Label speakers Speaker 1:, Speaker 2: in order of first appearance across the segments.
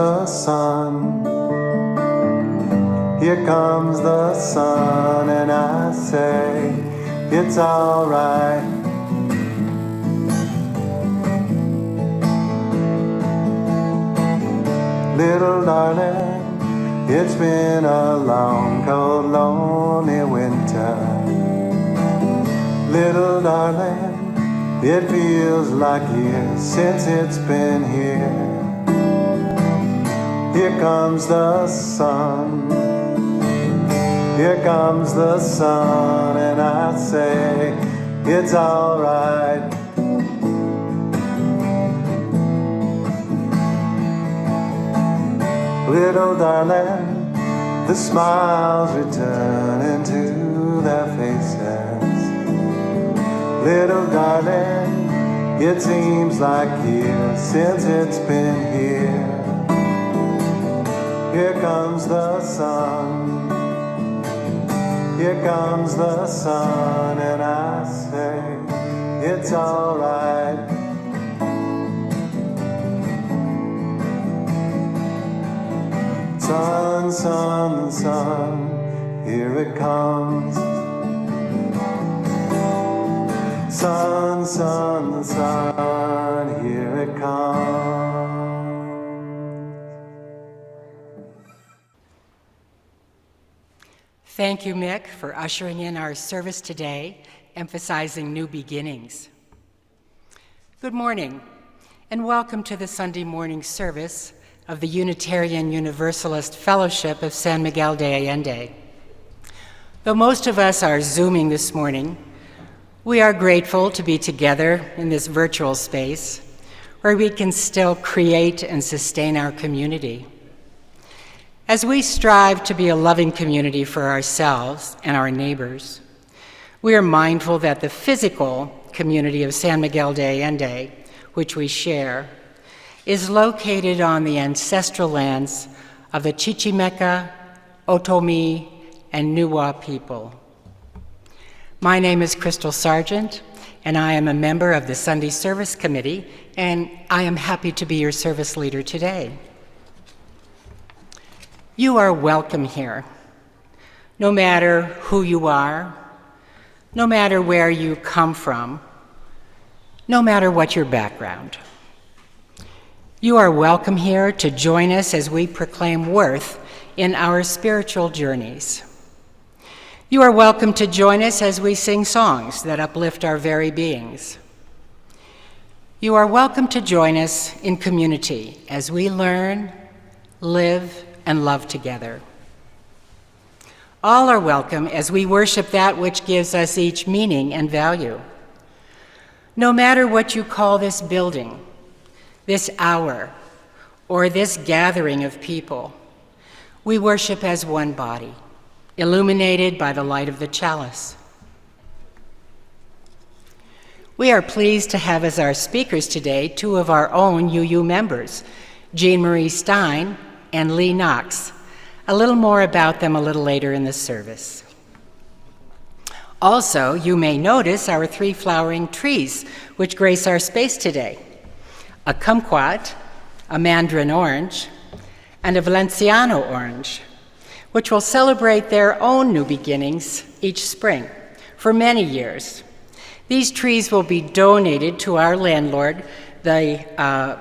Speaker 1: the sun. Here comes the sun, and I say it's alright. Little darling, it's been a long, cold, lonely winter. Little darling, it feels like years since it's been here. Here comes the sun. Here comes the sun, and I say it's alright. Little darling, the smiles return into their faces. Little darling, it seems like years since it's been here. Here comes the sun. Here comes the sun, and I say it's alright. Sun, sun, sun, here it comes. Sun, sun, sun, here it comes.
Speaker 2: Thank you, Mick, for ushering in our service today, emphasizing new beginnings. Good morning, and welcome to the Sunday morning service of the Unitarian Universalist Fellowship of San Miguel de Allende. Though most of us are Zooming this morning, we are grateful to be together in this virtual space where we can still create and sustain our community. As we strive to be a loving community for ourselves and our neighbors, we are mindful that the physical community of San Miguel de Allende, which we share, is located on the ancestral lands of the Chichimeca, Otomi, and Nuwa people. My name is Crystal Sargent, and I am a member of the Sunday Service Committee, and I am happy to be your service leader today. You are welcome here, no matter who you are, no matter where you come from, no matter what your background. You are welcome here to join us as we proclaim worth in our spiritual journeys. You are welcome to join us as we sing songs that uplift our very beings. You are welcome to join us in community as we learn, live, and love together. All are welcome as we worship that which gives us each meaning and value. No matter what you call this building, this hour, or this gathering of people, we worship as one body, illuminated by the light of the chalice. We are pleased to have as our speakers today two of our own UU members, Jean Marie Stine and Lee Knox. A little more about them a little later in the service. Also, you may notice our three flowering trees which grace our space today: a kumquat, a mandarin orange, and a Valenciano orange, which will celebrate their own new beginnings each spring for many years. These trees will be donated to our landlord, the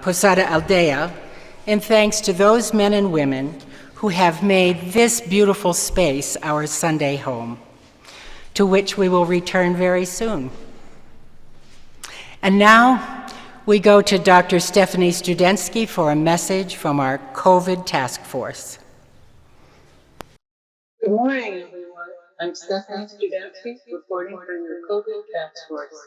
Speaker 2: Posada Aldea, in thanks to those men and women who have made this beautiful space our Sunday home, to which we will return very soon. And now we go to Dr. Stephanie Studensky for a message from our COVID task force.
Speaker 3: Good morning, everyone. I'm Stephanie Studensky, reporting for your COVID task force.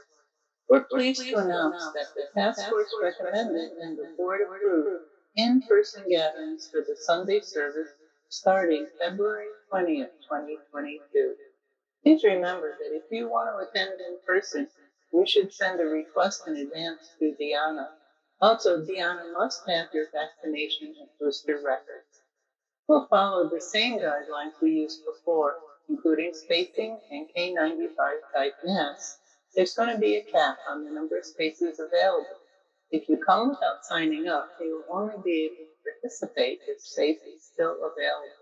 Speaker 3: We're pleased to announce that the task force recommended and the board approved in-person gatherings for the Sunday service starting February 20th, 2022. Please remember that if you want to attend in person, you should send a request in advance to Diana. Also, Diana must have your vaccination and booster records. We'll follow the same guidelines we used before, including spacing and K95 type masks. There's going to be a cap on the number of spaces available. If you come without signing up, you will only be able to participate if space is still available.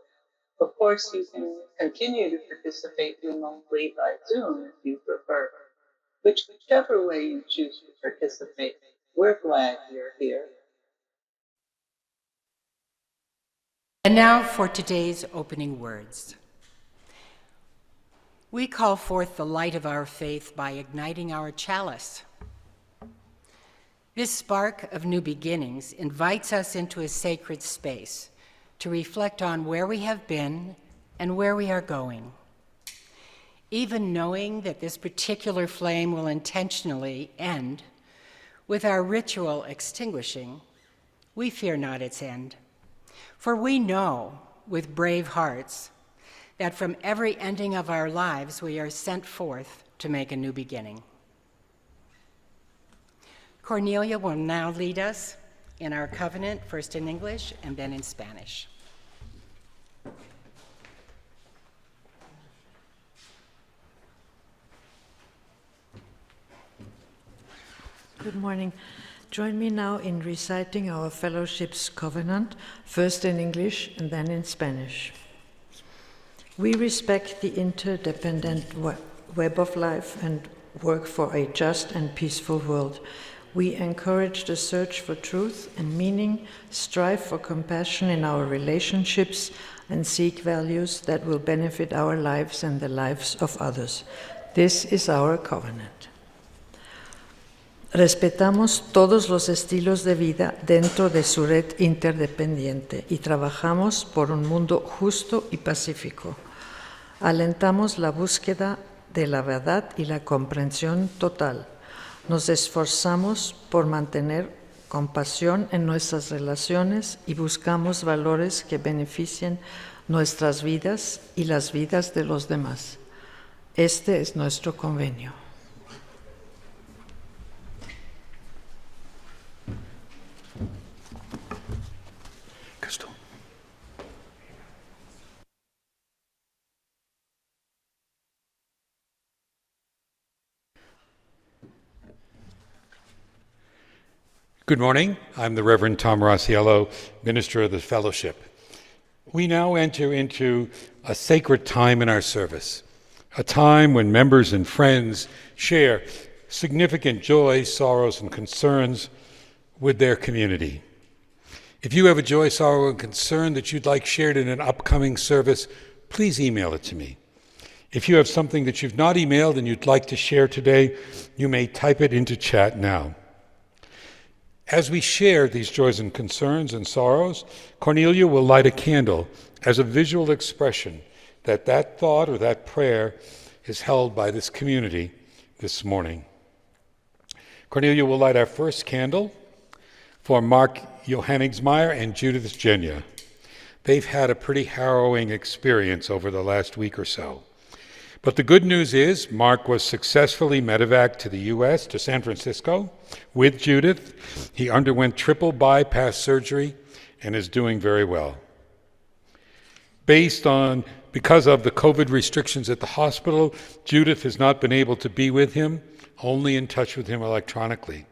Speaker 3: Of course, you can continue to participate remotely by Zoom if you prefer. Whichever way you choose to participate, we're glad you're here.
Speaker 2: And now for today's opening words. We call forth the light of our faith by igniting our chalice. This spark of new beginnings invites us into a sacred space to reflect on where we have been and where we are going. Even knowing that this particular flame will intentionally end with our ritual extinguishing, we fear not its end. For we know with brave hearts that from every ending of our lives we are sent forth to make a new beginning. Cornelia will now lead us in our covenant, first in English and then in Spanish.
Speaker 4: Good morning. Join me now in reciting our fellowship's covenant, first in English and then in Spanish. We respect the interdependent web of life and work for a just and peaceful world. We encourage the search for truth and meaning, strive for compassion in our relationships, and seek values that will benefit our lives and the lives of others. This is our covenant. Respetamos todos los estilos de vida dentro de su red interdependiente y trabajamos por un mundo justo y pacífico. Alentamos la búsqueda de la verdad y la comprensión total. Nos esforzamos por mantener compasión en nuestras relaciones y buscamos valores que beneficien nuestras vidas y las vidas de los demás. Este es nuestro convenio.
Speaker 5: Good morning. I'm the Reverend Tom Rosiello, Minister of the Fellowship. We now enter into a sacred time in our service, a time when members and friends share significant joys, sorrows, and concerns with their community. If you have a joy, sorrow, and concern that you'd like shared in an upcoming service, please email it to me. If you have something that you've not emailed and you'd like to share today, you may type it into chat now. As we share these joys and concerns and sorrows, Cornelia will light a candle as a visual expression that that thought or that prayer is held by this community this morning. Cornelia will light our first candle for Mark Johanningsmeyer and Judith Genya. They've had a pretty harrowing experience over the last week or so. But the good news is Mark was successfully medevaced to the U.S., to San Francisco, with Judith. He underwent triple bypass surgery and is doing very well. Because of the COVID restrictions at the hospital, Judith has not been able to be with him, only in touch with him electronically.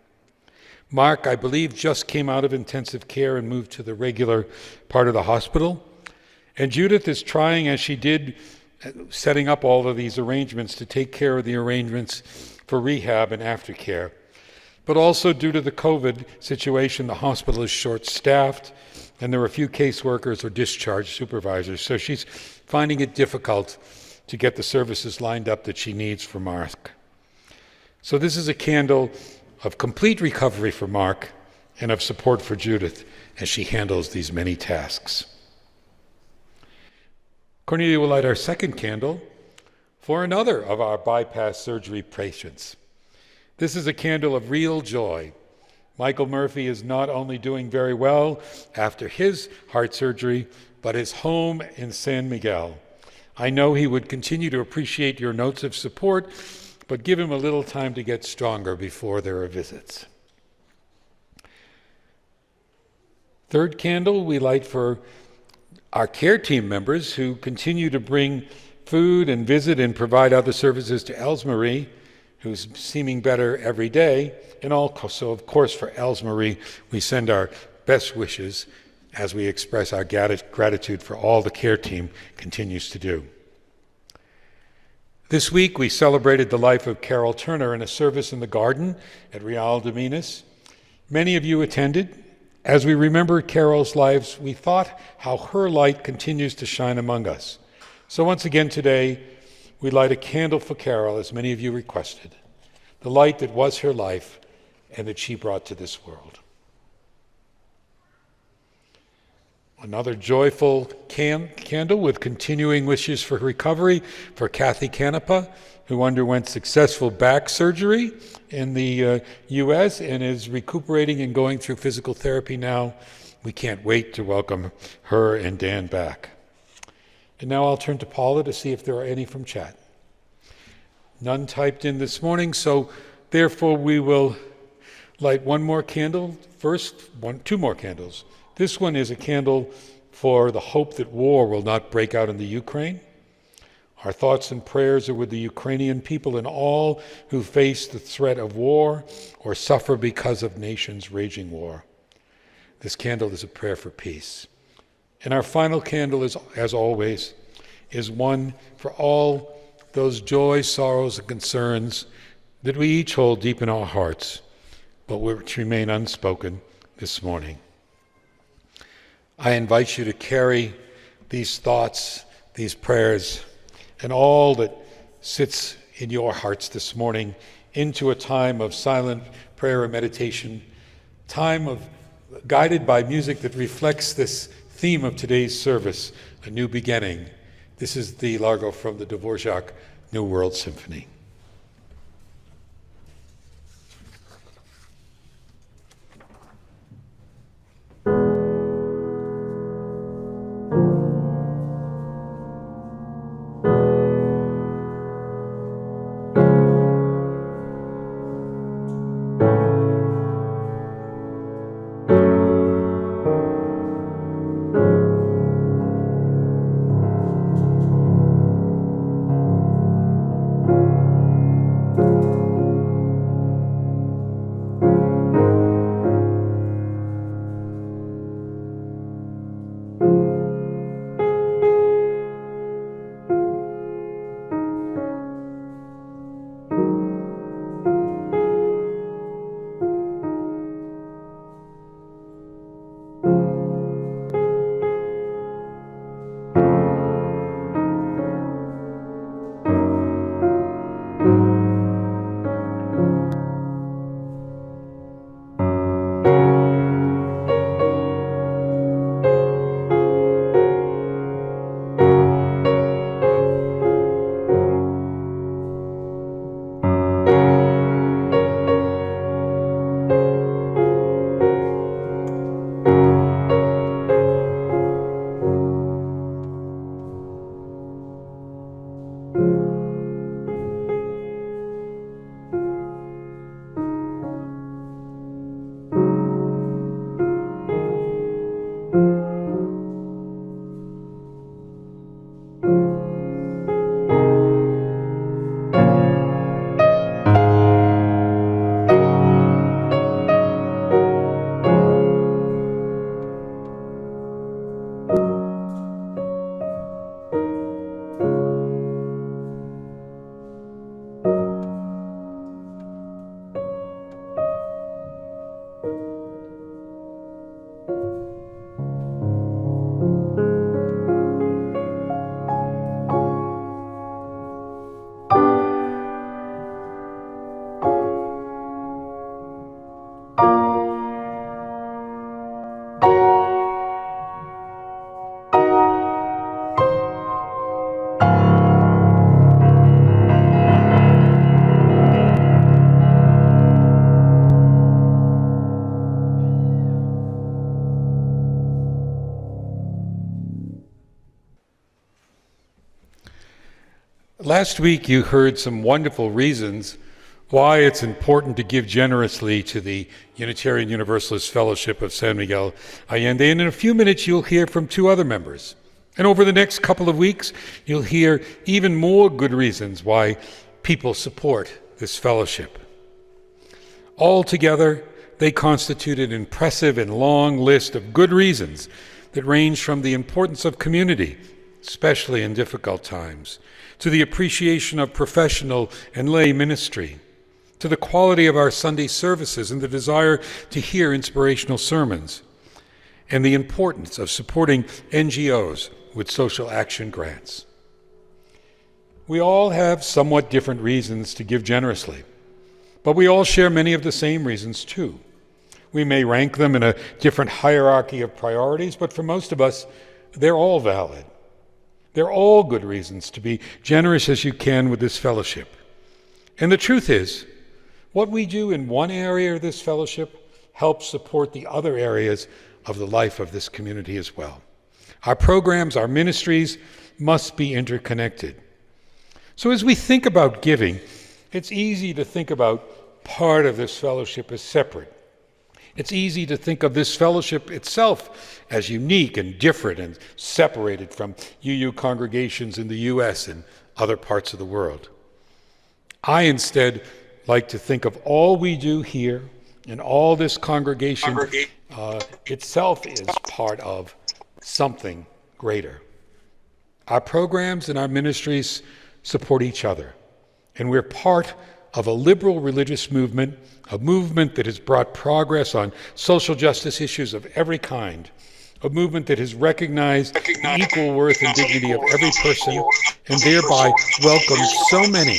Speaker 5: Mark, I believe, just came out of intensive care and moved to the regular part of the hospital. And Judith is trying, as she did, setting up all of these arrangements to take care of the arrangements for rehab and aftercare. But also due to the COVID situation, the hospital is short-staffed and there are a few caseworkers or discharge supervisors. So she's finding it difficult to get the services lined up that she needs for Mark. So this is a candle of complete recovery for Mark and of support for Judith as she handles these many tasks. Cornelia will light our second candle for another of our bypass surgery patients. This is a candle of real joy. Michael Murphy is not only doing very well after his heart surgery, but is home in San Miguel. I know he would continue to appreciate your notes of support, but give him a little time to get stronger before there are visits. Third candle we light for our care team members who continue to bring food and visit and provide other services to Elsmarie, who's seeming better every day. And also, of course, for Elsmarie, we send our best wishes as we express our gratitude for all the care team continues to do. This week, we celebrated the life of Carol Turner in a service in the garden at Real de Minas. Many of you attended. As we remember Carol's lives, we thought how her light continues to shine among us. So once again today, we light a candle for Carol, as many of you requested, the light that was her life and that she brought to this world. Another joyful candle with continuing wishes for recovery for Kathy Canepa, who underwent successful back surgery in the U.S. and is recuperating and going through physical therapy now. We can't wait to welcome her and Dan back. And now I'll turn to Paula to see if there are any from chat. None typed in this morning, so therefore we will light one more candle. Two more candles. This one is a candle for the hope that war will not break out in the Ukraine. Our thoughts and prayers are with the Ukrainian people and all who face the threat of war or suffer because of nations raging war. This candle is a prayer for peace. And our final candle, is, as always, is one for all those joys, sorrows, and concerns that we each hold deep in our hearts, but which remain unspoken this morning. I invite you to carry these thoughts, these prayers, and all that sits in your hearts this morning into a time of silent prayer and meditation, guided by music that reflects this theme of today's service, a new beginning. This is the Largo from the Dvorak New World Symphony. Last week you heard some wonderful reasons why it's important to give generously to the Unitarian Universalist Fellowship of San Miguel Allende, and in a few minutes you'll hear from two other members. And over the next couple of weeks you'll hear even more good reasons why people support this fellowship. Altogether, They constitute an impressive and long list of good reasons that range from the importance of community, especially in difficult times, to the appreciation of professional and lay ministry, to the quality of our Sunday services and the desire to hear inspirational sermons, and the importance of supporting NGOs with social action grants. We all have somewhat different reasons to give generously, but we all share many of the same reasons too. We may rank them in a different hierarchy of priorities, but for most of us, they're all valid. They're all good reasons to be generous as you can with this fellowship. And the truth is, what we do in one area of this fellowship helps support the other areas of the life of this community as well. Our programs, our ministries must be interconnected. So as we think about giving, it's easy to think about part of this fellowship as separate. It's easy to think of this fellowship itself as unique and different and separated from UU congregations in the U.S. and other parts of the world. I instead like to think of all we do here and all this congregation itself is part of something greater. Our programs and our ministries support each other, and we're part of a liberal religious movement, a movement that has brought progress on social justice issues of every kind, a movement that has recognized the equal worth and dignity of every person, and thereby welcomed so many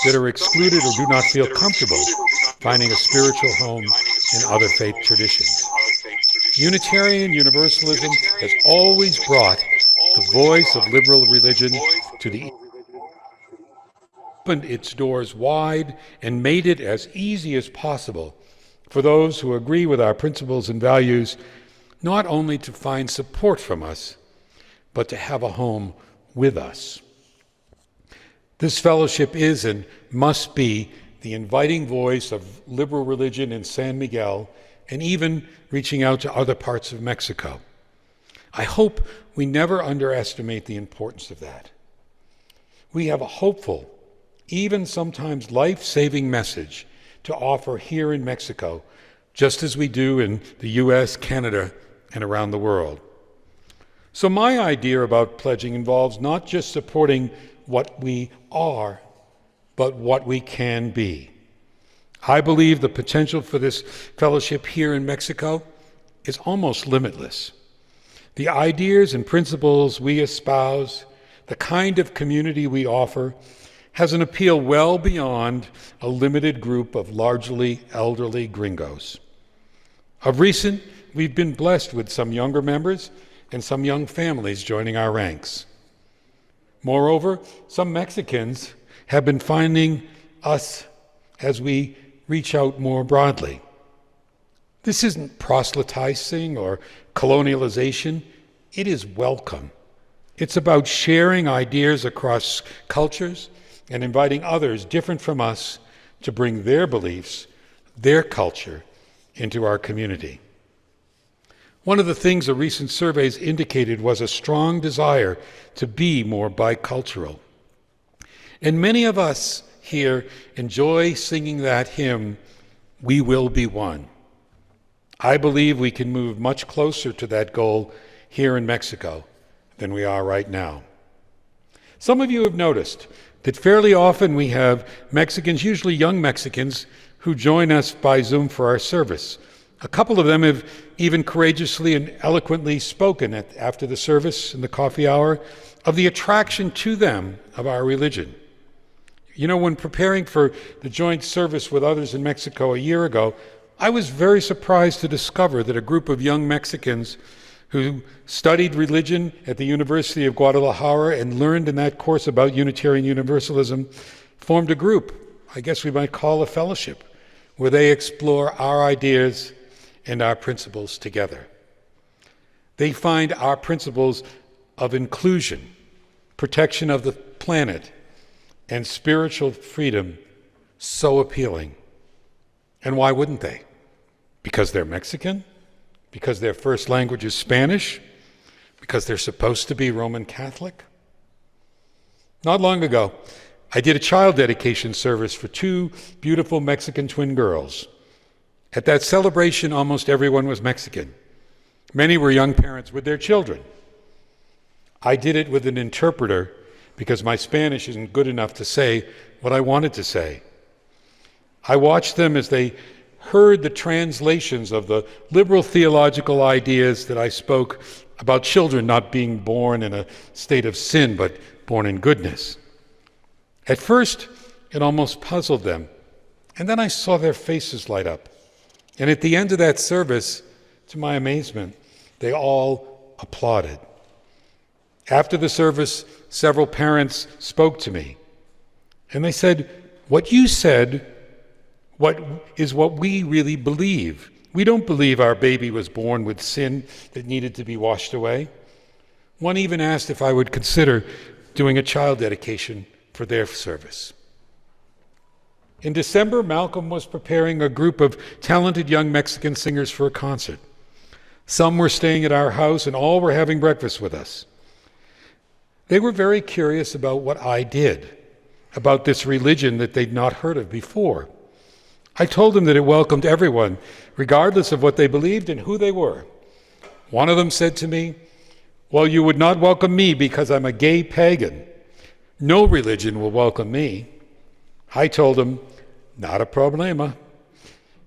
Speaker 5: that are excluded or do not feel comfortable finding a spiritual home in other faith traditions. Unitarian Universalism has always brought the voice of liberal religion to the opened its doors wide and made it as easy as possible for those who agree with our principles and values not only to find support from us, but to have a home with us. This fellowship is and must be the inviting voice of liberal religion in San Miguel and even reaching out to other parts of Mexico. I hope we never underestimate the importance of that. We have a hopeful, even sometimes life-saving message to offer here in Mexico, just as we do in the US, Canada, and around the world. So my idea about pledging involves not just supporting what we are, but what we can be. I believe the potential for this fellowship here in Mexico is almost limitless. The ideas and principles we espouse, the kind of community we offer, has an appeal well beyond a limited group of largely elderly gringos. Of recent, we've been blessed with some younger members and some young families joining our ranks. Moreover, some Mexicans have been finding us as we reach out more broadly. This isn't proselytizing or colonialization. It is welcome. It's about sharing ideas across cultures and inviting others different from us to bring their beliefs, their culture, into our community. One of the things the recent surveys indicated was a strong desire to be more bicultural. And many of us here enjoy singing that hymn, "We Will Be One." I believe we can move much closer to that goal here in Mexico than we are right now. Some of you have noticed that fairly often we have Mexicans, usually young Mexicans, who join us by Zoom for our service. A couple of them have even courageously and eloquently spoken after the service in the coffee hour of the attraction to them of our religion. You know, when preparing for the joint service with others in Mexico a year ago, I was very surprised to discover that a group of young Mexicans who studied religion at the University of Guadalajara and learned in that course about Unitarian Universalism formed a group, I guess we might call a fellowship, where they explore our ideas and our principles together. They find our principles of inclusion, protection of the planet, and spiritual freedom so appealing. And why wouldn't they? Because they're Mexican? Because their first language is Spanish? Because they're supposed to be Roman Catholic? Not long ago, I did a child dedication service for two beautiful Mexican twin girls. At that celebration, almost everyone was Mexican. Many were young parents with their children. I did it with an interpreter because my Spanish isn't good enough to say what I wanted to say. I watched them as they heard the translations of the liberal theological ideas that I spoke about children not being born in a state of sin, but born in goodness. At first, it almost puzzled them, and then I saw their faces light up. And at the end of that service, to my amazement, they all applauded. After the service, several parents spoke to me, and they said, "What you said is what we really believe. We don't believe our baby was born with sin that needed to be washed away." One even asked if I would consider doing a child dedication for their service. In December, Malcolm was preparing a group of talented young Mexican singers for a concert. Some were staying at our house and all were having breakfast with us. They were very curious about what I did, about this religion that they'd not heard of before. I told them that it welcomed everyone, regardless of what they believed and who they were. One of them said to me, "Well, you would not welcome me because I'm a gay pagan. No religion will welcome me." I told him, "Not a problema.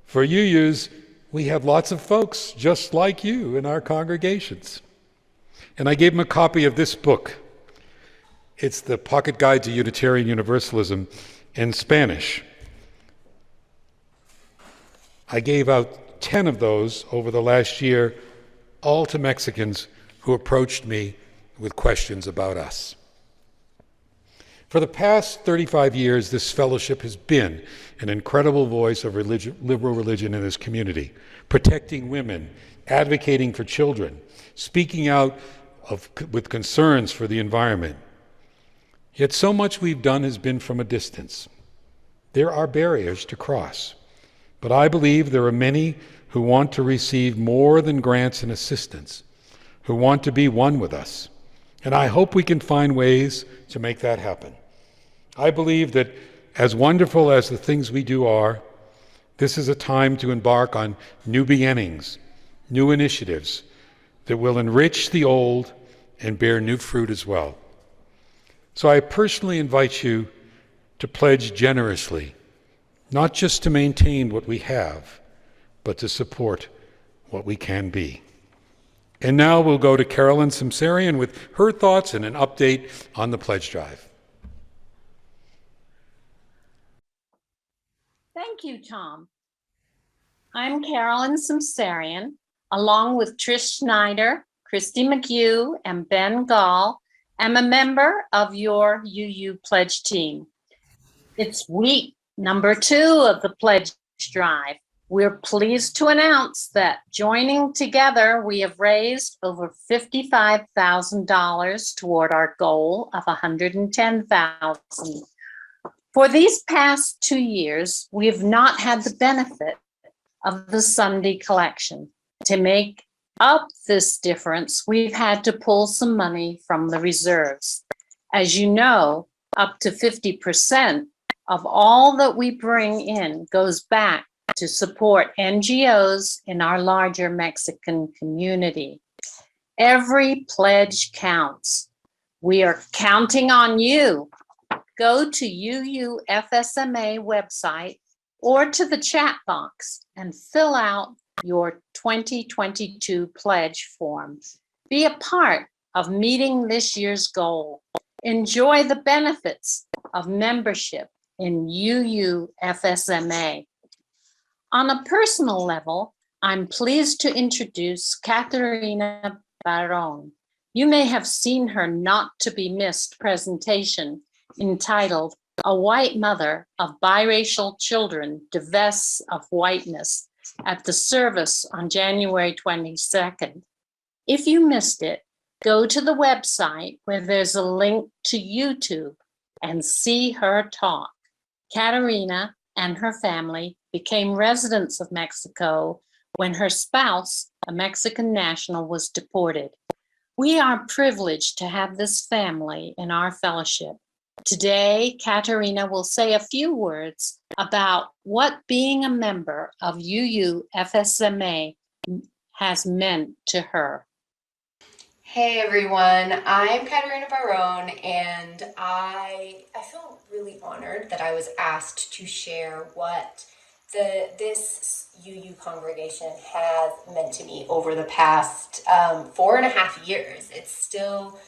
Speaker 5: For UUs, we have lots of folks just like you in our congregations." And I gave him a copy of this book. It's the Pocket Guide to Unitarian Universalism in Spanish. I gave out 10 of those over the last year, all to Mexicans who approached me with questions about us. For the past 35 years, this fellowship has been an incredible voice of liberal religion in this community, protecting women, advocating for children, speaking out with concerns for the environment. Yet so much we've done has been from a distance. There are barriers to cross, but I believe there are many who want to receive more than grants and assistance, who want to be one with us, and I hope we can find ways to make that happen. I believe that as wonderful as the things we do are, this is a time to embark on new beginnings, new initiatives that will enrich the old and bear new fruit as well. So I personally invite you to pledge generously, not just to maintain what we have, but to support what we can be. And now we'll go to Carolyn Simsarian with her thoughts and an update on the pledge drive.
Speaker 6: Thank you, Tom. I'm Carolyn Simsarian, along with Trish Schneider, Christy McHugh, and Ben Gall. I'm a member of your UU Pledge team. It's week number 2 of the Pledge Drive. We're pleased to announce that joining together, we have raised over $55,000 toward our goal of $110,000. For these past 2 years, we have not had the benefit of the Sunday collection. To make up this difference, we've had to pull some money from the reserves. As you know, up to 50% of all that we bring in goes back to support NGOs in our larger Mexican community. Every pledge counts. We are counting on you. Go to UUFSMA website or to the chat box and fill out your 2022 pledge form. Be a part of meeting this year's goal. Enjoy the benefits of membership in UUFSMA. On a personal level, I'm pleased to introduce Caterina Barron. You may have seen her not to be missed presentation entitled "A White Mother of Biracial Children Divests of Whiteness" at the service on January 22nd. If you missed it, go to the website where there's a link to YouTube and see her talk. Caterina and her family became residents of Mexico when her spouse, a Mexican national, was deported. We are privileged to have this family in our fellowship. Today, Katerina will say a few words about what being a member of UUFSMA has meant to her.
Speaker 7: Hey everyone, I'm Katerina Barone, and I feel really honored that I was asked to share what this UU congregation has meant to me over the past 4.5 years. It's still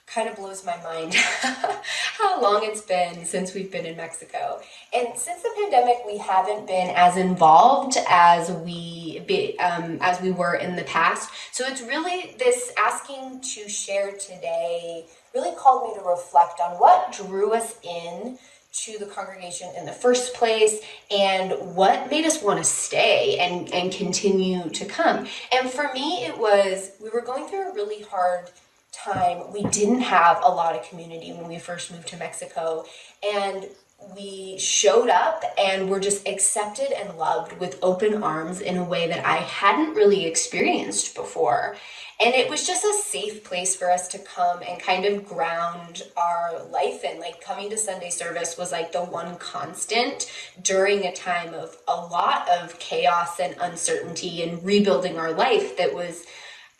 Speaker 7: kind of blows my mind how long it's been since we've been in Mexico. And since the pandemic, we haven't been as involved as we were in the past. So it's really this asking to share today really called me to reflect on what drew us in to the congregation in the first place and what made us want to stay and continue to come. And for me, it was, we were going through a really hard time. We didn't have a lot of community when we first moved to Mexico, and we showed up and were just accepted and loved with open arms in a way that I hadn't really experienced before. And it was just a safe place for us to come and kind of ground our life in. Like, coming to Sunday service was like the one constant during a time of a lot of chaos and uncertainty and rebuilding our life that was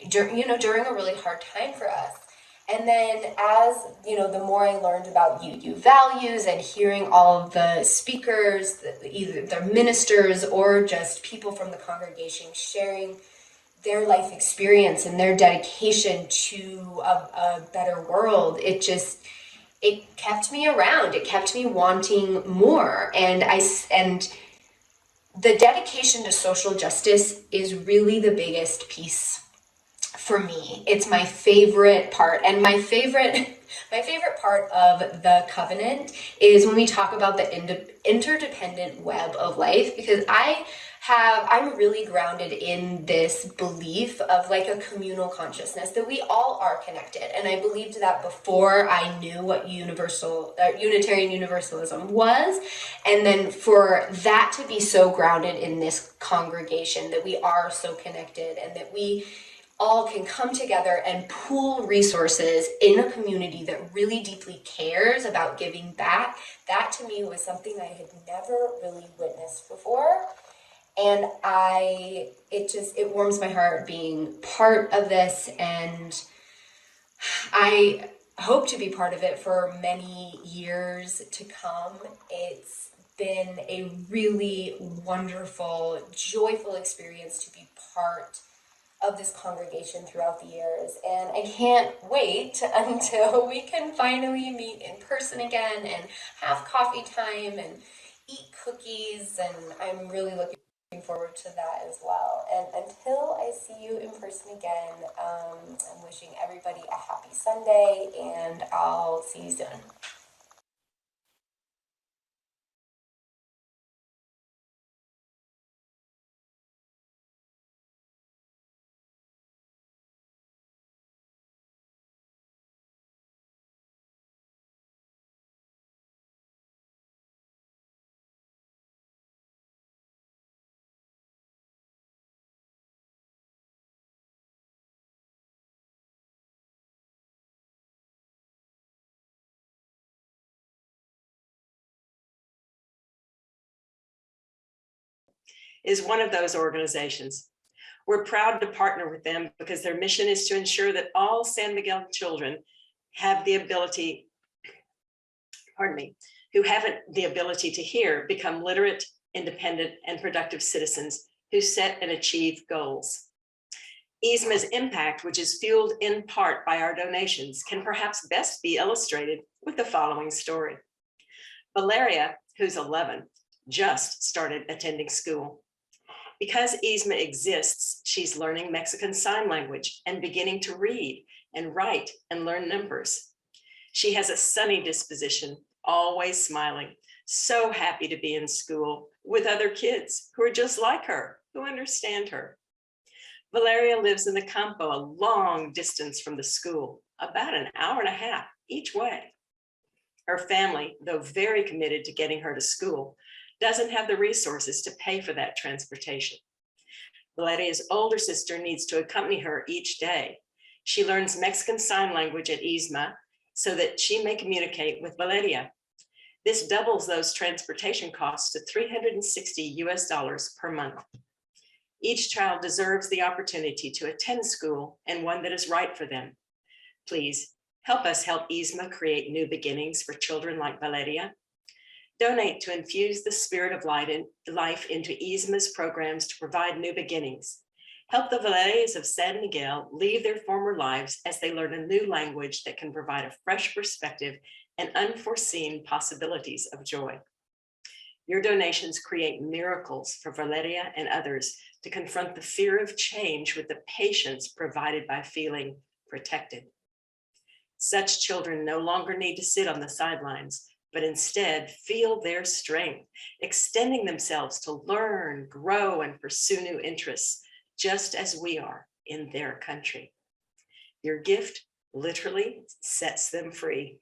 Speaker 7: during a really hard time for us. And then as, the more I learned about UU values and hearing all of the speakers, either their ministers or just people from the congregation sharing their life experience and their dedication to a better world, it kept me around. It kept me wanting more. And the dedication to social justice is really the biggest piece for me. It's my favorite part, and my favorite part of the covenant is when we talk about the interdependent web of life, because I'm really grounded in this belief of like a communal consciousness that we all are connected. And I believed that before I knew what Unitarian Universalism was. And then for that to be so grounded in this congregation, that we are so connected and that we all can come together and pool resources in a community that really deeply cares about giving back, that to me was something I had never really witnessed before. And it warms my heart being part of this, and I hope to be part of it for many years to come. It's been a really wonderful, joyful experience to be part of this congregation throughout the years, and I can't wait until we can finally meet in person again and have coffee time and eat cookies, and I'm really looking forward to that as well. And until I see you in person again, I'm wishing everybody a happy Sunday, and I'll see you soon.
Speaker 8: is one of those organizations. We're proud to partner with them because their mission is to ensure that all San Miguel children have the ability, who haven't the ability to hear, become literate, independent, and productive citizens who set and achieve goals. UUFSMA's impact, which is fueled in part by our donations, can perhaps best be illustrated with the following story. Valeria, who's 11, just started attending school. Because UUFSMA exists, she's learning Mexican Sign Language and beginning to read and write and learn numbers. She has a sunny disposition, always smiling, so happy to be in school with other kids who are just like her, who understand her. Valeria lives in the Campo, a long distance from the school, about an hour and a half each way. Her family, though very committed to getting her to school, doesn't have the resources to pay for that transportation. Valeria's older sister needs to accompany her each day. She learns Mexican Sign Language at UUFSMA, so that she may communicate with Valeria. This doubles those transportation costs to $360 per month. Each child deserves the opportunity to attend school and one that is right for them. Please help us help UUFSMA create new beginnings for children like Valeria. Donate to infuse the spirit of life into UUFSMA's programs to provide new beginnings. Help the Valerias of San Miguel leave their former lives as they learn a new language that can provide a fresh perspective and unforeseen possibilities of joy. Your donations create miracles for Valeria and others to confront the fear of change with the patience provided by feeling protected. Such children no longer need to sit on the sidelines, but instead feel their strength, extending themselves to learn, grow, and pursue new interests, just as we are in their country. Your gift literally sets them free.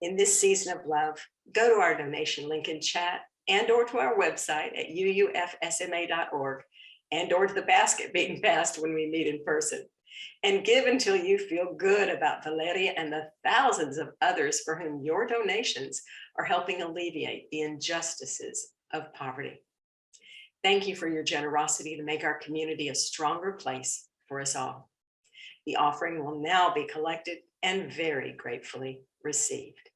Speaker 8: In this season of love, go to our donation link in chat and or to our website at uufsma.org and or to the basket being passed when we meet in person. And give until you feel good about Valeria and the thousands of others for whom your donations are helping alleviate the injustices of poverty. Thank you for your generosity to make our community a stronger place for us all. The offering will now be collected and very gratefully received.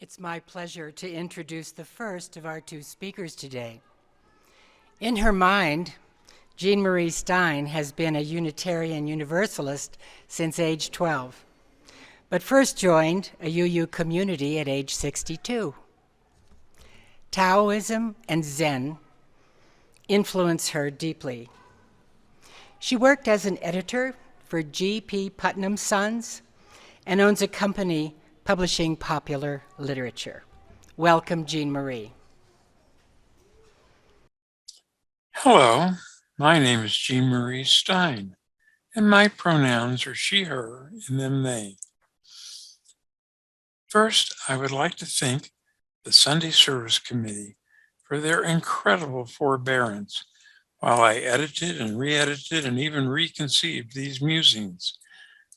Speaker 2: It's my pleasure to introduce the first of our two speakers today. In her mind, Jean Marie Stine has been a Unitarian Universalist since age 12, but first joined a UU community at age 62. Taoism and Zen influence her deeply. She worked as an editor for G.P. Putnam's Sons and owns a company publishing popular literature. Welcome, Jean Marie.
Speaker 9: Hello, my name is Jean Marie Stine, and my pronouns are she, her, and them, they. First, I would like to thank the Sunday Service Committee for their incredible forbearance while I edited and re-edited and even reconceived these musings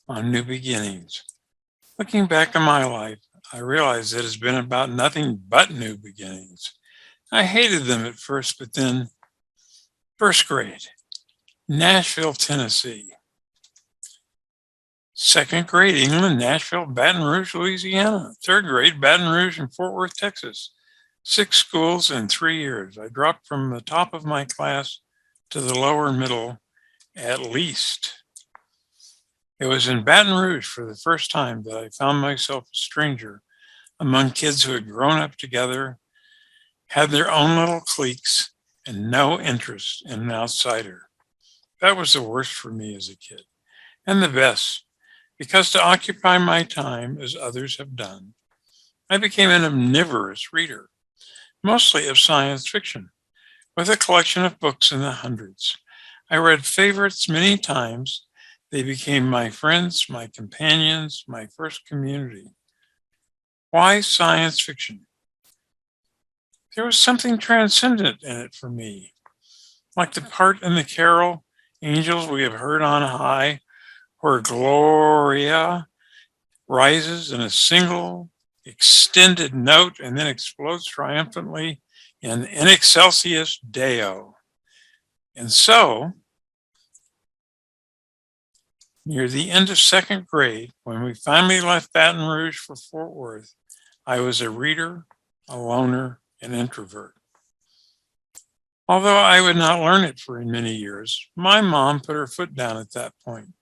Speaker 9: on new beginnings. Looking back on my life, I realize it has been about nothing but new beginnings. I hated them at first, but then first grade, Nashville, Tennessee. Second grade, England, Nashville, Baton Rouge, Louisiana. Third grade, Baton Rouge and Fort Worth, Texas. 6 schools in 3 years. I dropped from the top of my class to the lower middle at least. It was in Baton Rouge for the first time that I found myself a stranger among kids who had grown up together, had their own little cliques, and no interest in an outsider. That was the worst for me as a kid, and the best, because to occupy my time as others have done, I became an omnivorous reader, mostly of science fiction, with a collection of books in the hundreds. I read favorites many times. They became my friends, my companions, my first community. Why science fiction? There was something transcendent in it for me, like the part in the carol, Angels We Have Heard on High, where Gloria rises in a single extended note and then explodes triumphantly in Excelsis Deo. And so, near the end of second grade, when we finally left Baton Rouge for Fort Worth, I was a reader, a loner, an introvert. Although I would not learn it for many years, my mom put her foot down at that point,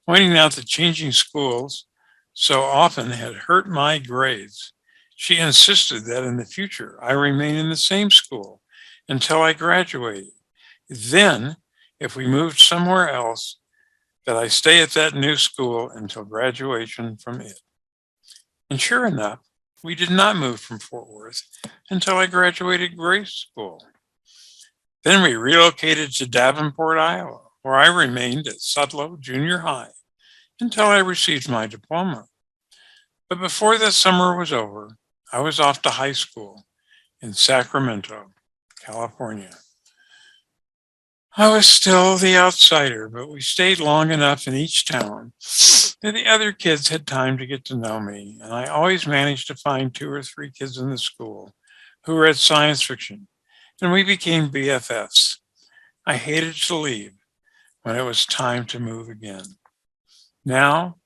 Speaker 9: pointing out that changing schools so often had hurt my grades. She insisted that in the future I remain in the same school until I graduated. Then, if we moved somewhere else, that I stay at that new school until graduation from it. And sure enough, we did not move from Fort Worth until I graduated grade school. Then we relocated to Davenport, Iowa, where I remained at Sudlow Junior High until I received my diploma. But before that summer was over, I was off to high school in Sacramento, California. I was still the outsider, but we stayed long enough in each town that the other kids had time to get to know me, and I always managed to find 2 or 3 kids in the school who read science fiction, and we became BFFs. I hated to leave when it was time to move again. Now,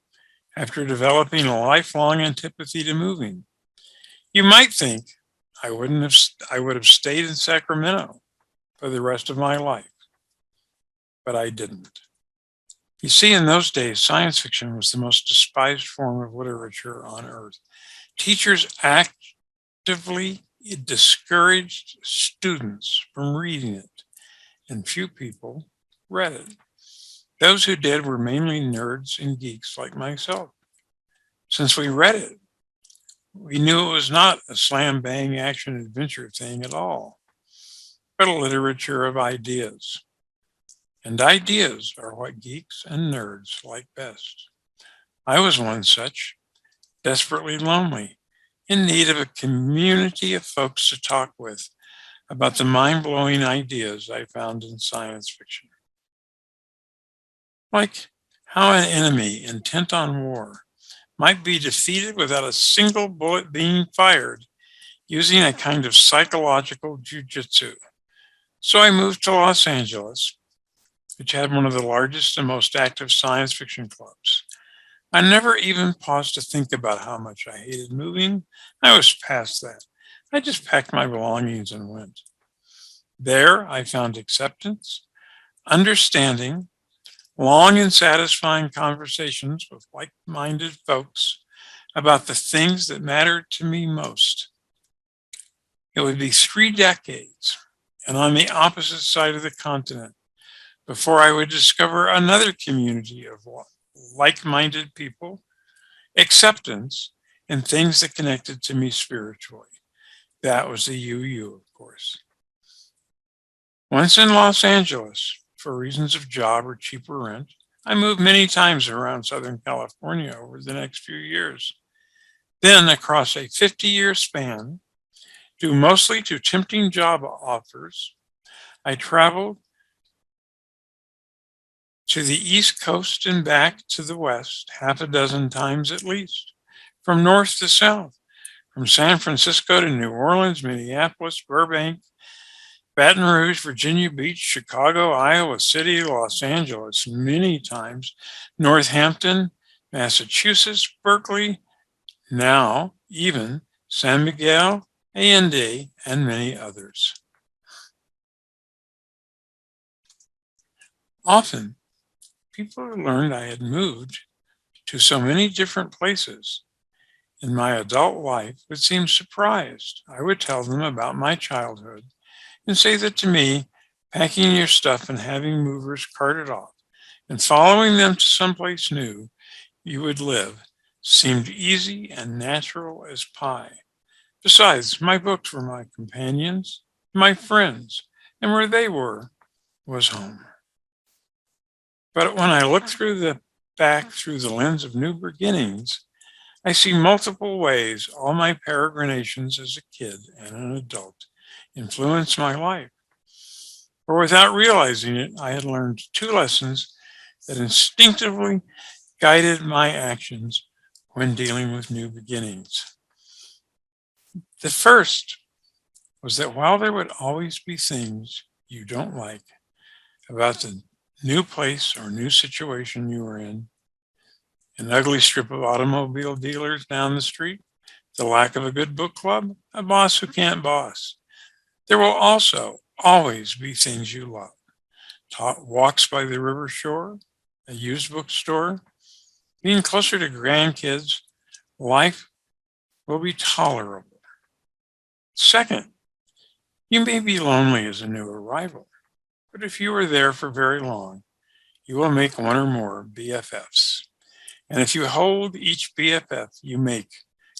Speaker 9: after developing a lifelong antipathy to moving, you might think I would have stayed in Sacramento for the rest of my life. But I didn't. You see, in those days, science fiction was the most despised form of literature on earth. Teachers actively discouraged students from reading it, and few people read it. Those who did were mainly nerds and geeks like myself. Since we read it, we knew it was not a slam bang action adventure thing at all, but a literature of ideas. And ideas are what geeks and nerds like best. I was one such, desperately lonely, in need of a community of folks to talk with about the mind-blowing ideas I found in science fiction. Like how an enemy intent on war might be defeated without a single bullet being fired using a kind of psychological jujitsu. So I moved to Los Angeles, which had one of the largest and most active science fiction clubs. I never even paused to think about how much I hated moving. I was past that. I just packed my belongings and went. There, I found acceptance, understanding, long and satisfying conversations with like-minded folks about the things that mattered to me most. It would be 3 decades and on the opposite side of the continent before I would discover another community of like-minded people, acceptance, and things that connected to me spiritually. That was the UU, of course. Once in Los Angeles, for reasons of job or cheaper rent, I moved many times around Southern California over the next few years. Then, across a 50-year span, due mostly to tempting job offers, I traveled to the East Coast and back to the West 6 times at least, from north to south, from San Francisco to New Orleans, Minneapolis, Burbank, Baton Rouge, Virginia Beach, Chicago, Iowa City, Los Angeles, many times, Northampton, Massachusetts, Berkeley, now even San Miguel, Allende, and many others. Often, people learned I had moved to so many different places in my adult life would seem surprised. I would tell them about my childhood and say that to me, packing your stuff and having movers carted off and following them to someplace new you would live seemed easy and natural as pie. Besides, my books were my companions, my friends, and where they were was home. But when I look back through the lens of new beginnings, I see multiple ways all my peregrinations as a kid and an adult influenced my life. For without realizing it, I had learned 2 lessons that instinctively guided my actions when dealing with new beginnings. The first was that while there would always be things you don't like about the new place or new situation you were in, an ugly strip of automobile dealers down the street, the lack of a good book club, a boss who can't boss, there will also always be things you love. Walks by the river shore, a used bookstore, being closer to grandkids, life will be tolerable. Second, you may be lonely as a new arrival, but if you are there for very long, you will make 1 or more BFFs. And if you hold each BFF you make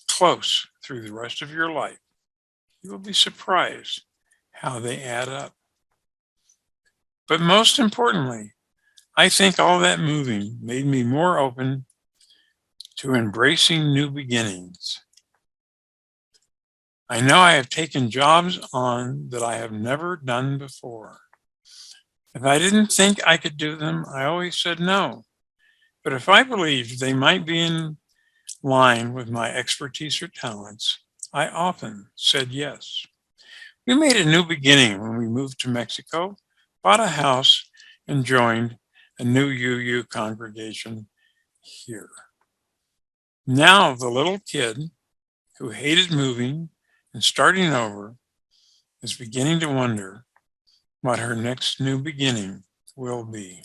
Speaker 9: close through the rest of your life, you will be surprised how they add up. But most importantly, I think all that moving made me more open to embracing new beginnings. I know I have taken jobs on that I have never done before. If I didn't think I could do them, I always said no. But if I believed they might be in line with my expertise or talents, I often said yes. We made a new beginning when we moved to Mexico, bought a house, and joined a new UU congregation here. Now the little kid who hated moving and starting over is beginning to wonder what her next new beginning will be.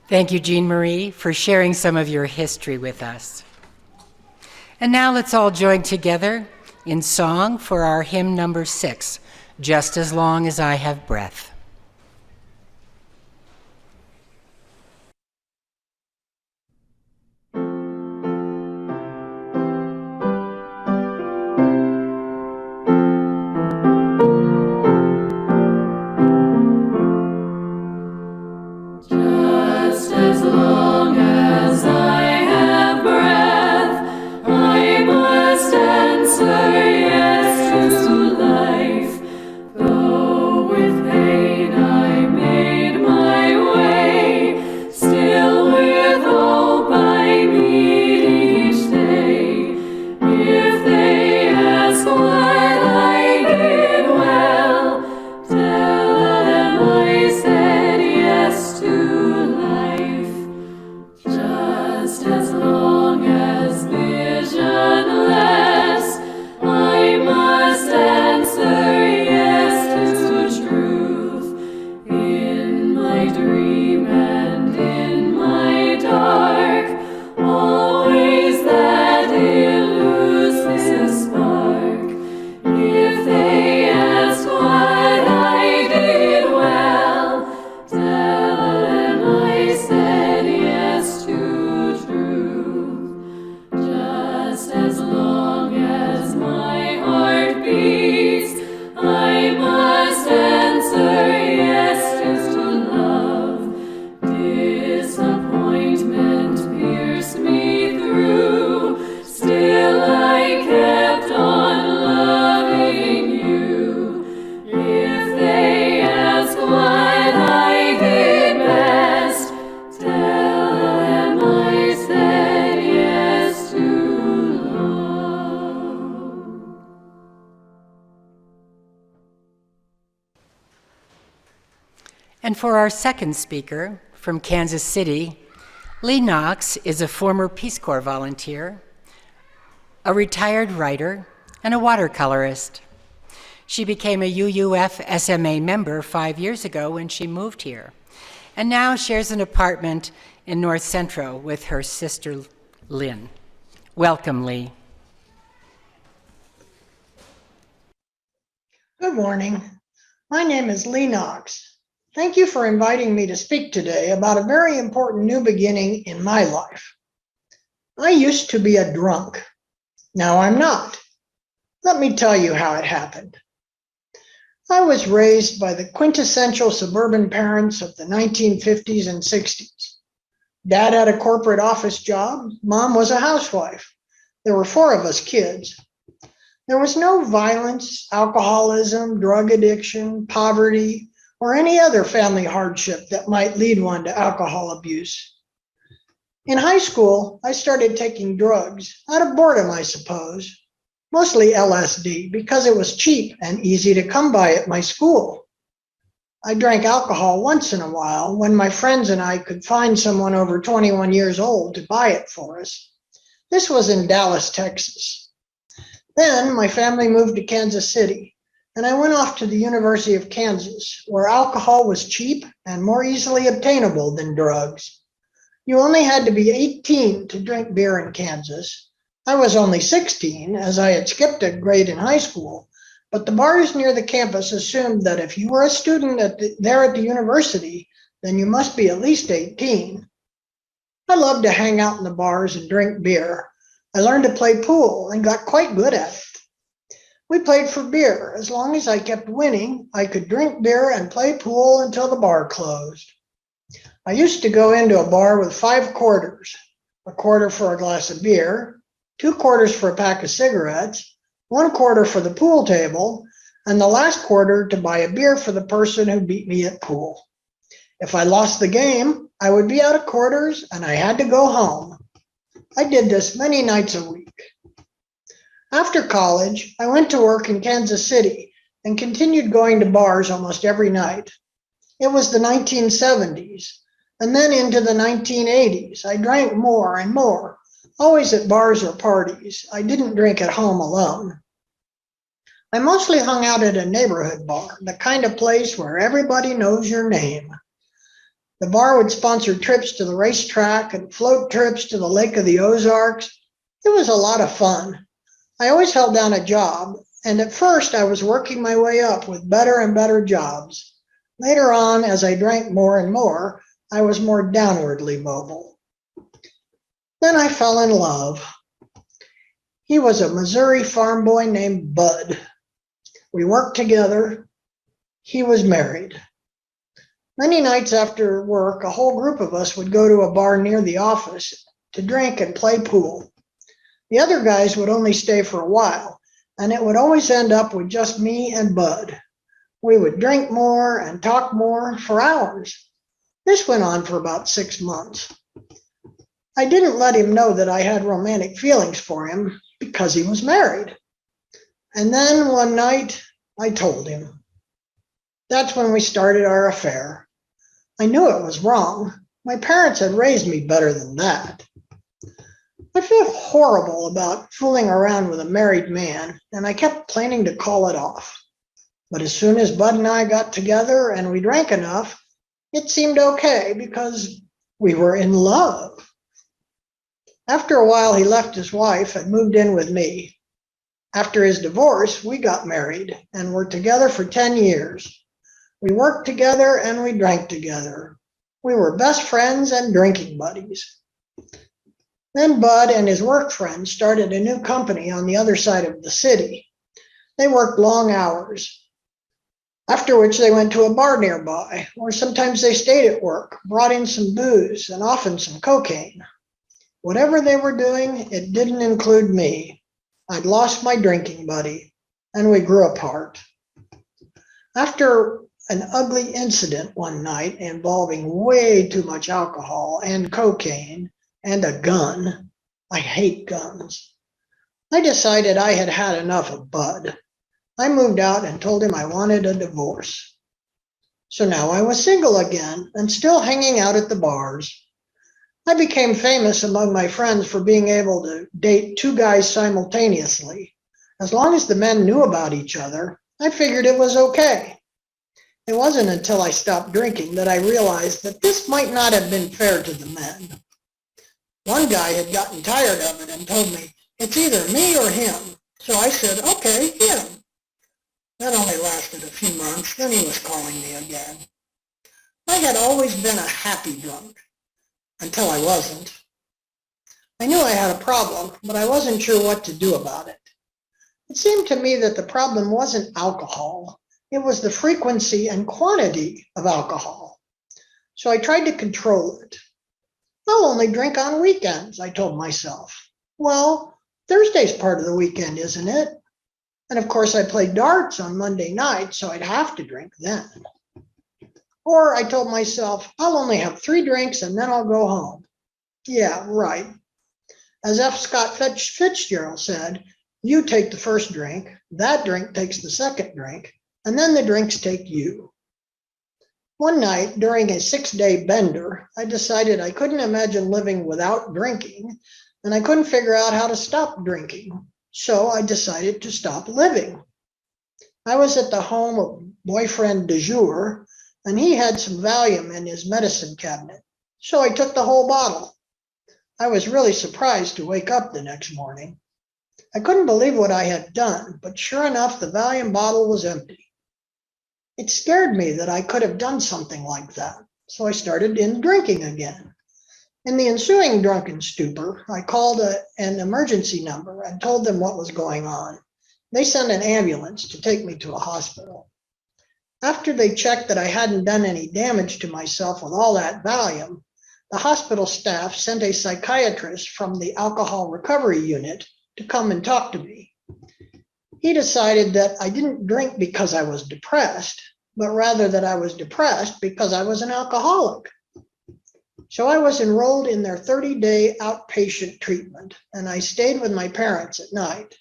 Speaker 2: Thank you, Jean Marie, for sharing some of your history with us. And now let's all join together in song for our hymn number 6, Just as Long as I Have Breath.
Speaker 10: Just as long as I have breath, I must answer yes to life, though with pain.
Speaker 2: And for our second speaker from Kansas City, Lee Knox is a former Peace Corps volunteer, a retired writer, and a watercolorist. She became a UUFSMA member 5 years ago when she moved here, and now shares an apartment in North Centro with her sister, Lynn. Welcome, Lee.
Speaker 11: Good morning. My name is Lee Knox. Thank you for inviting me to speak today about a very important new beginning in my life. I used to be a drunk. Now I'm not. Let me tell you how it happened. I was raised by the quintessential suburban parents of the 1950s and 60s. Dad had a corporate office job. Mom was a housewife. There were 4 of us kids. There was no violence, alcoholism, drug addiction, poverty, or any other family hardship that might lead one to alcohol abuse. In high school, I started taking drugs, out of boredom, I suppose, mostly LSD, because it was cheap and easy to come by at my school. I drank alcohol once in a while when my friends and I could find someone over 21 years old to buy it for us. This was in Dallas, Texas. Then my family moved to Kansas City, and I went off to the University of Kansas, where alcohol was cheap and more easily obtainable than drugs. You only had to be 18 to drink beer in Kansas. I was only 16, as I had skipped a grade in high school, but the bars near the campus assumed that if you were a student there at the university, then you must be at least 18. I loved to hang out in the bars and drink beer. I learned to play pool and got quite good at it. We played for beer. As long as I kept winning, I could drink beer and play pool until the bar closed. I used to go into a bar with 5 quarters, a quarter for a glass of beer, 2 quarters for a pack of cigarettes, 1 quarter for the pool table, and the last quarter to buy a beer for the person who beat me at pool. If I lost the game, I would be out of quarters and I had to go home. I did this many nights a week. After college, I went to work in Kansas City and continued going to bars almost every night. It was the 1970s, and then into the 1980s. I drank more and more, always at bars or parties. I didn't drink at home alone. I mostly hung out at a neighborhood bar, the kind of place where everybody knows your name. The bar would sponsor trips to the racetrack and float trips to the Lake of the Ozarks. It was a lot of fun. I always held down a job, and at first I was working my way up with better and better jobs. Later on, as I drank more and more, I was more downwardly mobile. Then I fell in love. He was a Missouri farm boy named Bud. We worked together. He was married. Many nights after work, a whole group of us would go to a bar near the office to drink and play pool. The other guys would only stay for a while, and it would always end up with just me and Bud. We would drink more and talk more for hours. This went on for about 6 months. I didn't let him know that I had romantic feelings for him because he was married. And then one night, I told him. That's when we started our affair. I knew it was wrong. My parents had raised me better than that. I felt horrible about fooling around with a married man, and I kept planning to call it off. But as soon as Bud and I got together and we drank enough, it seemed okay because we were in love. After a while, he left his wife and moved in with me. After his divorce, we got married and were together for 10 years. We worked together and we drank together. We were best friends and drinking buddies. Then Bud and his work friends started a new company on the other side of the city. They worked long hours, after which they went to a bar nearby, or sometimes they stayed at work, brought in some booze and often some cocaine. Whatever they were doing, it didn't include me. I'd lost my drinking buddy, and we grew apart. After an ugly incident one night involving way too much alcohol and cocaine and a gun, I hate guns, I decided I had had enough of Bud. I moved out and told him I wanted a divorce. So now I was single again and still hanging out at the bars. I became famous among my friends for being able to date two guys simultaneously. As long as the men knew about each other, I figured it was okay. It wasn't until I stopped drinking that I realized that this might not have been fair to the men. One guy had gotten tired of it and told me, "It's either me or him." So I said, "Okay, him." That only lasted a few months, then he was calling me again. I had always been a happy drunk, until I wasn't. I knew I had a problem, but I wasn't sure what to do about it. It seemed to me that the problem wasn't alcohol. It was the frequency and quantity of alcohol. So I tried to control it. I'll only drink on weekends, I told myself. Well, Thursday's part of the weekend, isn't it? And of course I played darts on Monday night, so I'd have to drink then. Or I told myself, I'll only have 3 drinks and then I'll go home. Yeah, right. As F. Scott Fitzgerald said, you take the first drink, that drink takes the second drink, and then the drinks take you. One night during a 6-day bender, I decided I couldn't imagine living without drinking, and I couldn't figure out how to stop drinking. So I decided to stop living. I was at the home of boyfriend de jour, and he had some Valium in his medicine cabinet. So I took the whole bottle. I was really surprised to wake up the next morning. I couldn't believe what I had done, but sure enough, the Valium bottle was empty. It scared me that I could have done something like that, so I started in drinking again. In the ensuing drunken stupor, I called an emergency number and told them what was going on. They sent an ambulance to take me to a hospital. After they checked that I hadn't done any damage to myself with all that Valium, the hospital staff sent a psychiatrist from the alcohol recovery unit to come and talk to me. He decided that I didn't drink because I was depressed, but rather that I was depressed because I was an alcoholic. So I was enrolled in their 30-day outpatient treatment, and I stayed with my parents at night.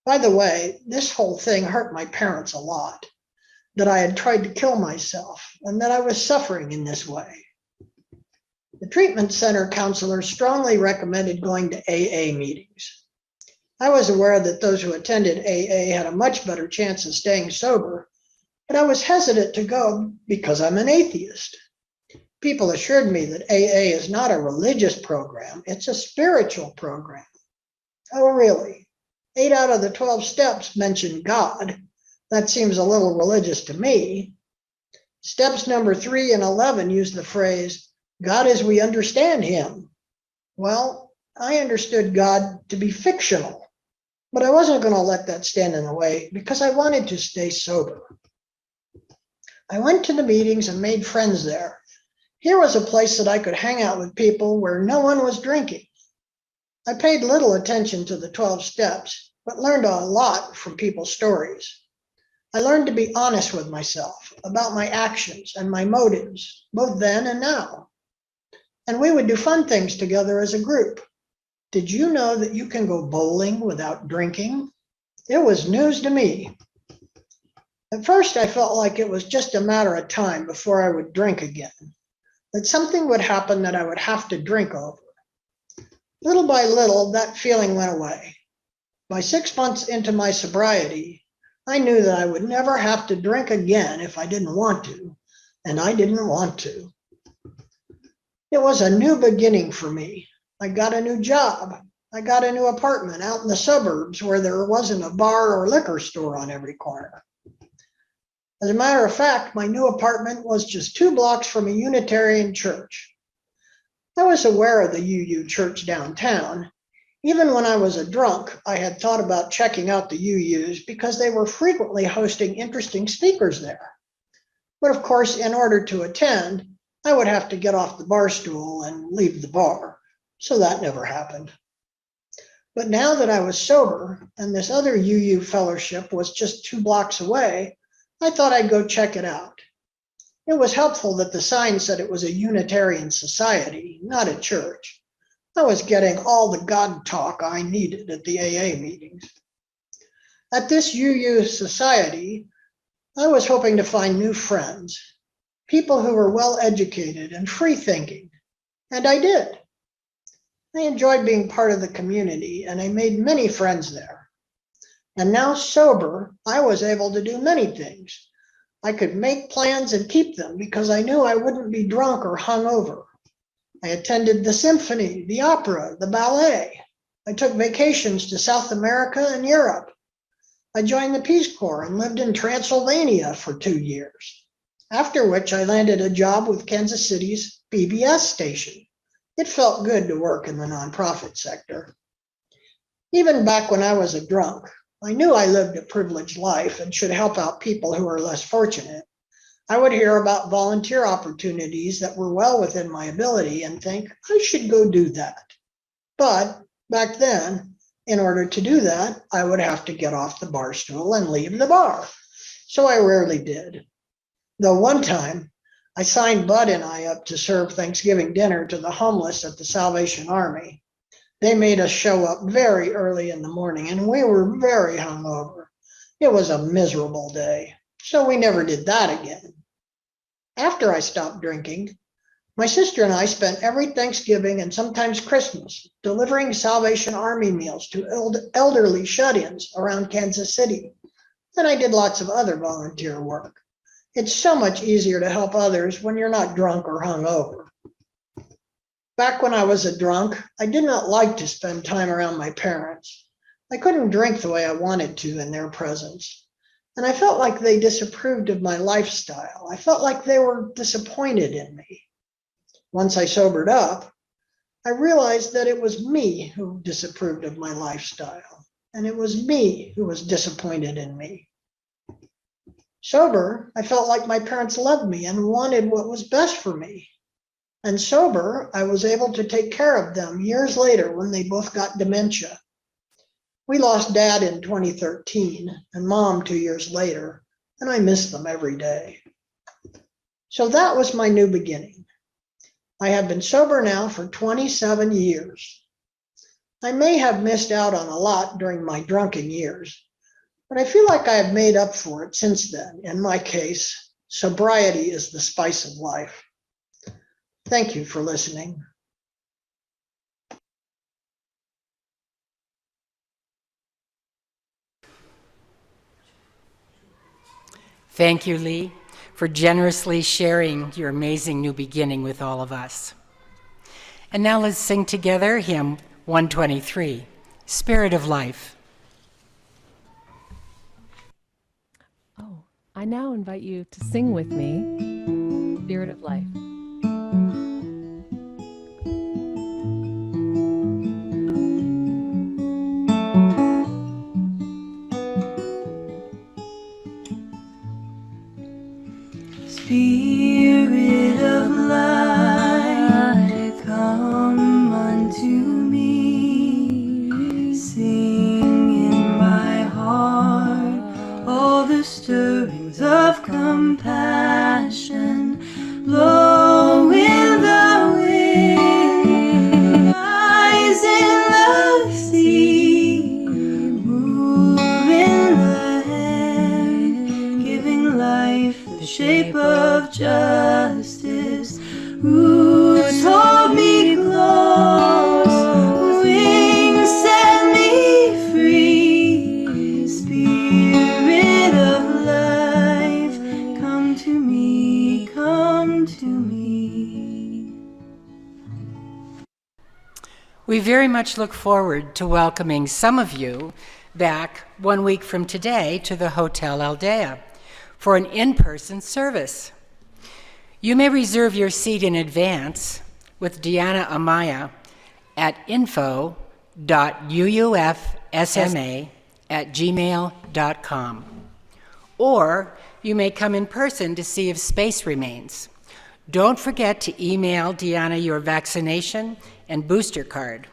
Speaker 11: By the way, this whole thing hurt my parents a lot, that I had tried to kill myself and that I was suffering in this way. The treatment center counselor strongly recommended going to AA meetings. I was aware that those who attended AA had a much better chance of staying sober, but I was hesitant to go because I'm an atheist. People assured me that AA is not a religious program, it's a spiritual program. Oh, really? 8 out of the 12 steps mention God. That seems a little religious to me. Steps number 3 and 11 use the phrase, God as we understand him. Well, I understood God to be fictional, but I wasn't going to let that stand in the way because I wanted to stay sober. I went to the meetings and made friends there. Here was a place that I could hang out with people where no one was drinking. I paid little attention to the 12 steps, but learned a lot from people's stories. I learned to be honest with myself about my actions and my motives, both then and now. And we would do fun things together as a group. Did you know that you can go bowling without drinking? It was news to me. At first, I felt like it was just a matter of time before I would drink again, that something would happen that I would have to drink over. Little by little, that feeling went away. By 6 months into my sobriety, I knew that I would never have to drink again if I didn't want to, and I didn't want to. It was a new beginning for me. I got a new job. I got a new apartment out in the suburbs where there wasn't a bar or liquor store on every corner. As a matter of fact, my new apartment was just 2 blocks from a Unitarian church. I was aware of the UU church downtown. Even when I was a drunk, I had thought about checking out the UUs because they were frequently hosting interesting speakers there. But of course, in order to attend, I would have to get off the bar stool and leave the bar. So that never happened. But now that I was sober and this other UU fellowship was just 2 blocks away, I thought I'd go check it out. It was helpful that the sign said it was a Unitarian society, not a church. I was getting all the God talk I needed at the AA meetings. At this UU society, I was hoping to find new friends. people who were well educated and free thinking, and I did. I enjoyed being part of the community, and I made many friends there. And now sober, I was able to do many things. I could make plans and keep them because I knew I wouldn't be drunk or hungover. I attended the symphony, the opera, the ballet. I took vacations to South America and Europe. I joined the Peace Corps and lived in Transylvania for 2 years, after which I landed a job with Kansas City's PBS station. It felt good to work in the nonprofit sector. Even back when I was a drunk, I knew I lived a privileged life and should help out people who are less fortunate. I would hear about volunteer opportunities that were well within my ability and think, I should go do that. But back then, in order to do that, I would have to get off the bar stool and leave the bar. So I rarely did. Though one time, I signed Bud and I up to serve Thanksgiving dinner to the homeless at the Salvation Army. They made us show up very early in the morning, and we were very hungover. It was a miserable day, so we never did that again. After I stopped drinking, my sister and I spent every Thanksgiving and sometimes Christmas delivering Salvation Army meals to elderly shut-ins around Kansas City. And I did lots of other volunteer work. It's so much easier to help others when you're not drunk or hungover. Back when I was a drunk, I did not like to spend time around my parents. I couldn't drink the way I wanted to in their presence. And I felt like they disapproved of my lifestyle. I felt like they were disappointed in me. Once I sobered up, I realized that it was me who disapproved of my lifestyle, and it was me who was disappointed in me. Sober, I felt like my parents loved me and wanted what was best for me. And sober, I was able to take care of them years later when they both got dementia. We lost Dad in 2013 and Mom 2 years later, and I miss them every day. So that was my new beginning. I have been sober now for 27 years. I may have missed out on a lot during my drunken years, but I feel like I have made up for it since then. In my case, sobriety is the spice of life. Thank you for listening.
Speaker 2: Thank you, Lee, for generously sharing your amazing new beginning with all of us. And now let's sing together hymn 123, Spirit of Life.
Speaker 12: Oh, I now invite you to sing with me, Spirit of Life.
Speaker 10: Spirit of life, come unto me. Sing in my heart all the stirrings of compassion. Blow in the wind, rise in the sea, move in the air, giving life the shape of justice. Roots hold me close, wings set me free. Spirit of life, come to me, come to me.
Speaker 2: We very much look forward to welcoming some of you back 1 week from today to the Hotel Aldea for an in-person service. You may reserve your seat in advance with Deanna Amaya at info.uufsma@gmail.com. Or you may come in person to see if space remains. Don't forget to email Deanna your vaccination and booster card,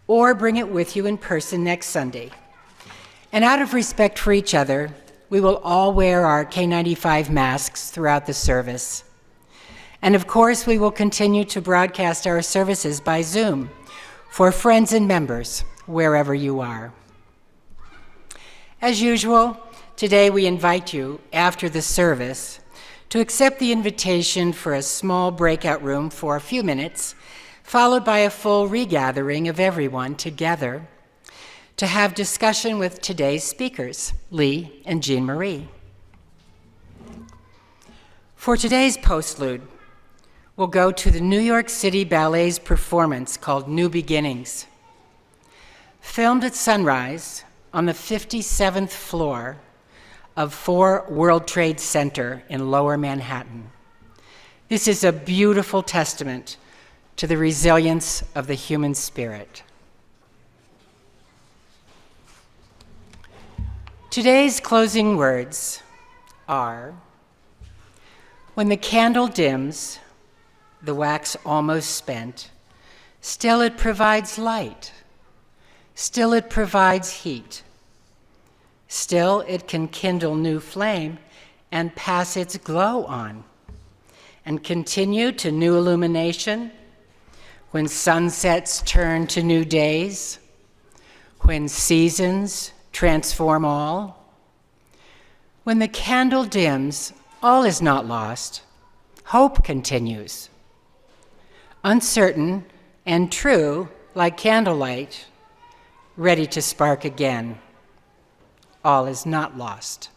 Speaker 2: or bring it with you in person next Sunday. And out of respect for each other, we will all wear our K95 masks throughout the service. And of course, we will continue to broadcast our services by Zoom for friends and members, wherever you are. As usual, today we invite you, after the service, to accept the invitation for a small breakout room for a few minutes, followed by a full regathering of everyone together to have discussion with today's speakers, Lee and Jean Marie. For today's postlude, we'll go to the New York City Ballet's performance called New Beginnings. Filmed at sunrise on the 57th floor of 4 World Trade Center in Lower Manhattan. This is a beautiful testament to the resilience of the human spirit. Today's closing words are, when the candle dims, the wax almost spent, still it provides light, still it provides heat, still it can kindle new flame and pass its glow on, and continue to new illumination when sunsets turn to new days, when seasons transform all. When the candle dims, all is not lost. Hope continues. Uncertain and true, like candlelight, ready to spark again. All is not lost.